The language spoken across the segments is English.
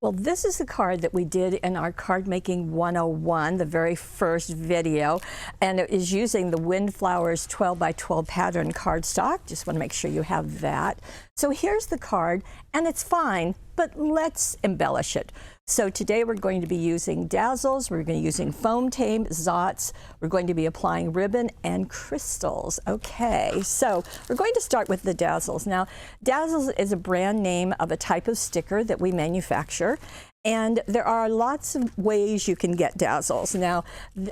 Well, this is the card that we did in our Card Making 101, the very first video, and it is using the Windflowers 12 by 12 pattern cardstock. Just want to make sure you have that. So here's the card, and it's fine, but let's embellish it. So today we're going to be using Dazzles, we're going to be using foam tape, Zots, we're going to be applying ribbon and crystals. Okay, so we're going to start with the Dazzles. Now, Dazzles is a brand name of a type of sticker that we manufacture. And there are lots of ways you can get Dazzles. Now,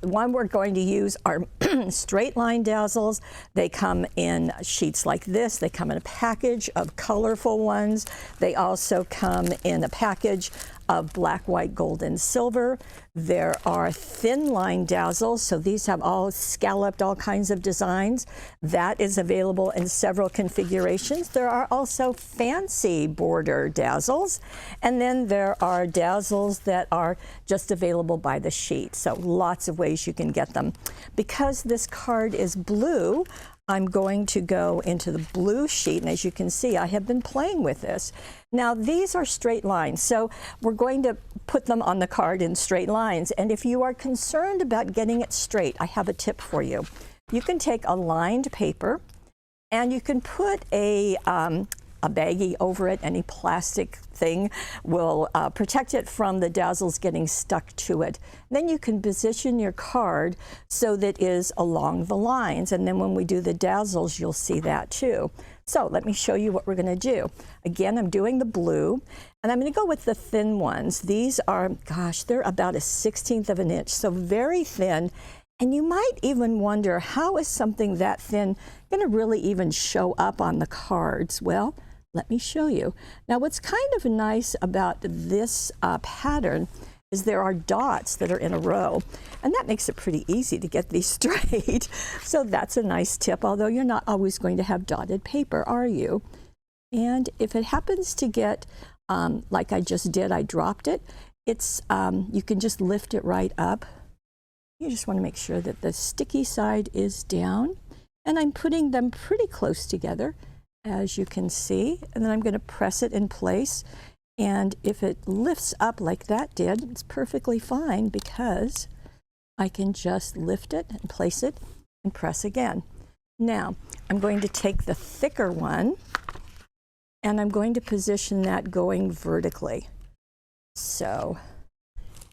one we're going to use are straight line Dazzles. They come in sheets like this. They come in a package of colorful ones. They also come in a package of black, white, gold, and silver. There are thin line Dazzles, so these have all scalloped, all kinds of designs. That is available in several configurations. There are also fancy border Dazzles, and then there are Dazzles that are just available by the sheet. So lots of ways you can get them. Because this card is blue, I'm going to go into the blue sheet, and as you can see, I have been playing with this. Now, these are straight lines, so we're going to put them on the card in straight lines. And if you are concerned about getting it straight, I have a tip for you. You can take a lined paper, and you can put a baggie over it. Any plastic thing will protect it from the Dazzles getting stuck to it. Then you can position your card so that it is along the lines, and then when we do the Dazzles, you'll see that too. So let me show you what we're going to do. Again, I'm doing the blue, and I'm going to go with the thin ones. These are, gosh, they're about 1/16 of an inch, so very thin. And you might even wonder, how is something that thin going to really even show up on the cards? Well, let me show you. Now, what's kind of nice about this pattern is there are dots that are in a row, and that makes it pretty easy to get these straight. So that's a nice tip, although you're not always going to have dotted paper, are you? And if it happens to get, like I just did, I dropped it, it's, you can just lift it right up. You just want to make sure that the sticky side is down, and I'm putting them pretty close together, as you can see, and then I'm going to press it in place. And if it lifts up like that did, it's perfectly fine, because I can just lift it and place it and press again. Now, I'm going to take the thicker one, and I'm going to position that going vertically. So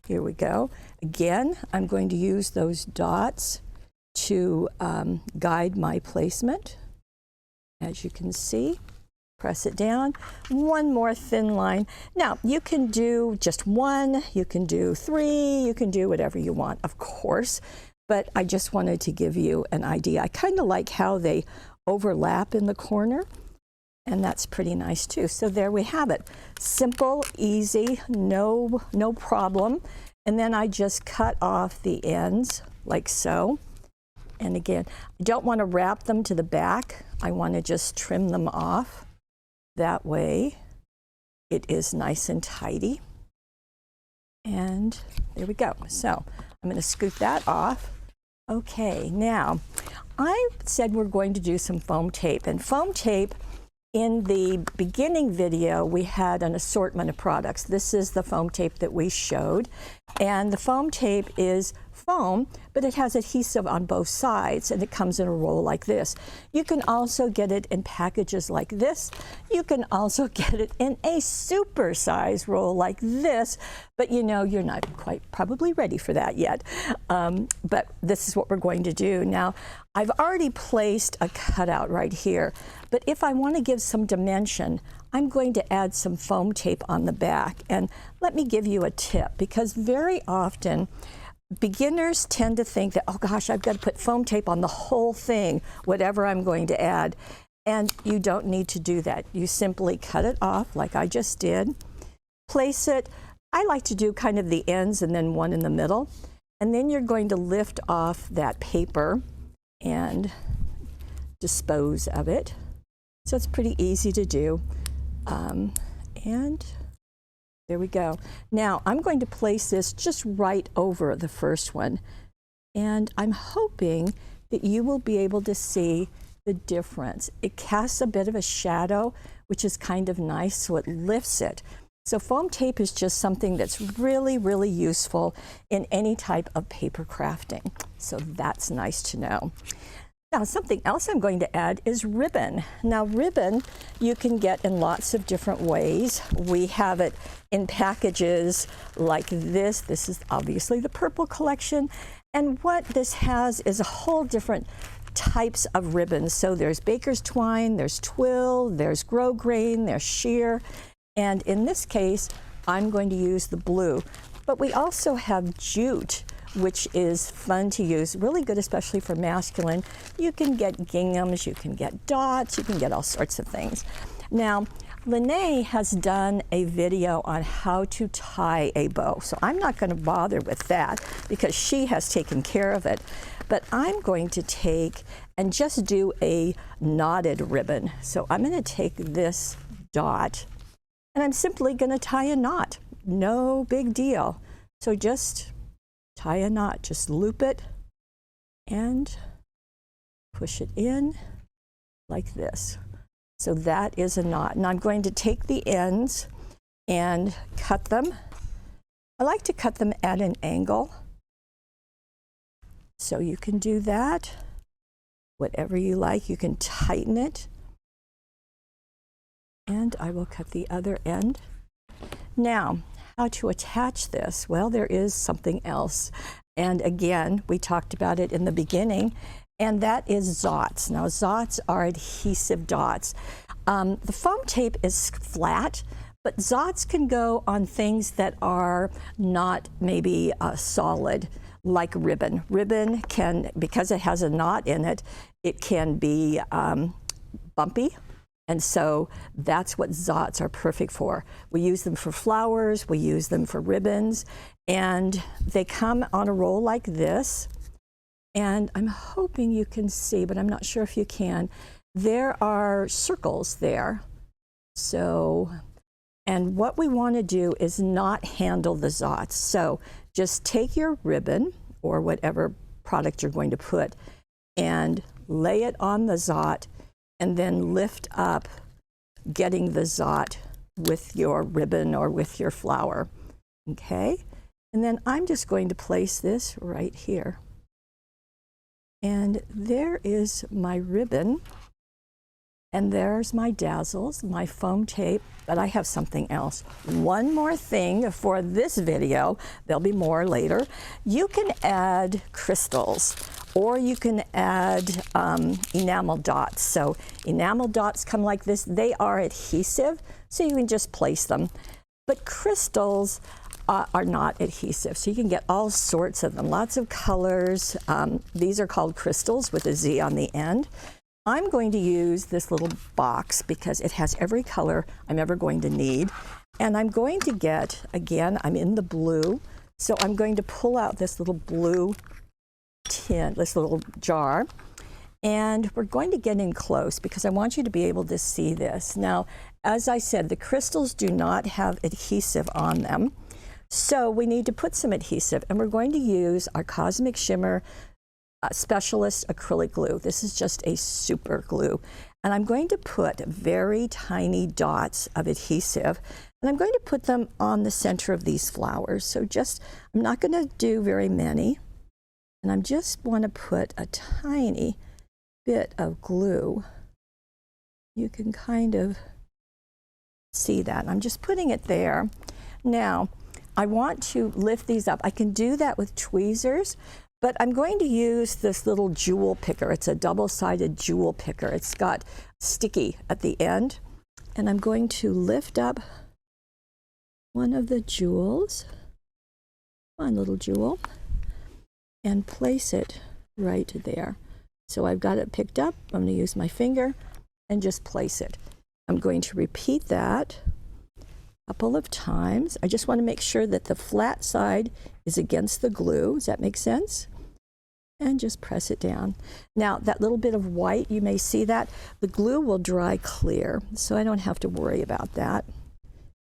here we go. Again, I'm going to use those dots to guide my placement. As you can see, press it down. One more thin line. Now, you can do just one, you can do three, you can do whatever you want, of course, but I just wanted to give you an idea. I kind of like how they overlap in the corner, and that's pretty nice too. So there we have it. Simple, easy, no problem. And then I just cut off the ends like so. And again, I don't want to wrap them to the back. I want to just trim them off. That way it is nice and tidy. And there we go. So I'm going to scoot that off. Okay, now I said we're going to do some foam tape. And foam tape, in the beginning video, we had an assortment of products. This is the foam tape that we showed. And the foam tape is foam, but it has adhesive on both sides, and it comes in a roll like this. You can also get it in packages like this. You can also get it in a super size roll like this, but you know, you're not quite probably ready for that yet. But this is what we're going to do. Now, I've already placed a cutout right here, but if I want to give some dimension, I'm going to add some foam tape on the back. And let me give you a tip, because very often beginners tend to think that, oh gosh, I've got to put foam tape on the whole thing, whatever I'm going to add. And you don't need to do that. You simply cut it off like I just did, place it. I like to do kind of the ends and then one in the middle. And then you're going to lift off that paper and dispose of it. So it's pretty easy to do. And there we go. Now I'm going to place this just right over the first one. And I'm hoping that you will be able to see the difference. It casts a bit of a shadow, which is kind of nice, so it lifts it. So foam tape is just something that's really, really useful in any type of paper crafting. So that's nice to know. Now, something else I'm going to add is ribbon. Now, ribbon you can get in lots of different ways. We have it in packages like this. This is obviously the purple collection. And what this has is a whole different types of ribbons. So there's baker's twine, there's twill, there's grosgrain, there's sheer. And in this case, I'm going to use the blue. But we also have jute, which is fun to use, really good, especially for masculine. You can get ginghams, you can get dots, you can get all sorts of things. Now, Lene has done a video on how to tie a bow, so I'm not going to bother with that because she has taken care of it. But I'm going to take and just do a knotted ribbon. So I'm going to take this dot and I'm simply going to tie a knot. No big deal. So just tie a knot, just loop it and push it in like this. So that is a knot. And I'm going to take the ends and cut them. I like to cut them at an angle. So you can do that, whatever you like. You can tighten it. And I will cut the other end. Now, how to attach this? Well, there is something else. And again, we talked about it in the beginning, and that is Zots. Now, Zots are adhesive dots. The foam tape is flat, but Zots can go on things that are not maybe solid, like ribbon. Ribbon can, because it has a knot in it, it can be bumpy. And so that's what Zots are perfect for. We use them for flowers, we use them for ribbons, and they come on a roll like this. And I'm hoping you can see, but I'm not sure if you can. There are circles there. So, and what we want to do is not handle the Zots. So just take your ribbon or whatever product you're going to put and lay it on the Zot and then lift up, getting the Zot with your ribbon or with your flower. Okay? And then I'm just going to place this right here. And there is my ribbon. And there's my Dazzles, my foam tape, but I have something else. One more thing for this video, there'll be more later. You can add crystals, or you can add enamel dots. So enamel dots come like this. They are adhesive, so you can just place them. But crystals are not adhesive, so you can get all sorts of them, lots of colors. These are called crystals with a Z on the end. I'm going to use this little box because it has every color I'm ever going to need. And I'm going to get, again, I'm in the blue, so I'm going to pull out this little blue tin, this little jar, and we're going to get in close because I want you to be able to see this. Now, as I said, the crystals do not have adhesive on them, so we need to put some adhesive, and we're going to use our Cosmic Shimmer Specialist acrylic glue. This is just a super glue, and I'm going to put very tiny dots of adhesive, and I'm going to put them on the center of these flowers. So just, I'm not going to do very many, and I just want to put a tiny bit of glue. You can kind of see that. I'm just putting it there. Now, I want to lift these up. I can do that with tweezers, but I'm going to use this little jewel picker. It's a double-sided jewel picker. It's got sticky at the end. And I'm going to lift up one of the jewels, one little jewel, and place it right there. So I've got it picked up. I'm going to use my finger and just place it. I'm going to repeat that a couple of times. I just want to make sure that the flat side is against the glue. Does that make sense? And just press it down. Now, that little bit of white, you may see that. The glue will dry clear, so I don't have to worry about that.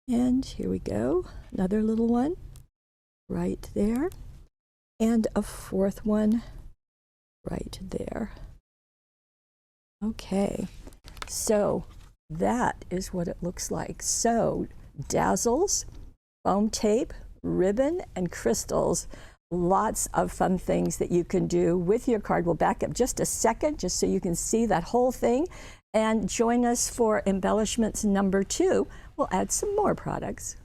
And here we go. Another little one right there. And a fourth one right there. Okay, so that is what it looks like. So Dazzles, foam tape, ribbon, and crystals. Lots of fun things that you can do with your card. We'll back up just a second just so you can see that whole thing. And join us for embellishments number 2. We'll add some more products.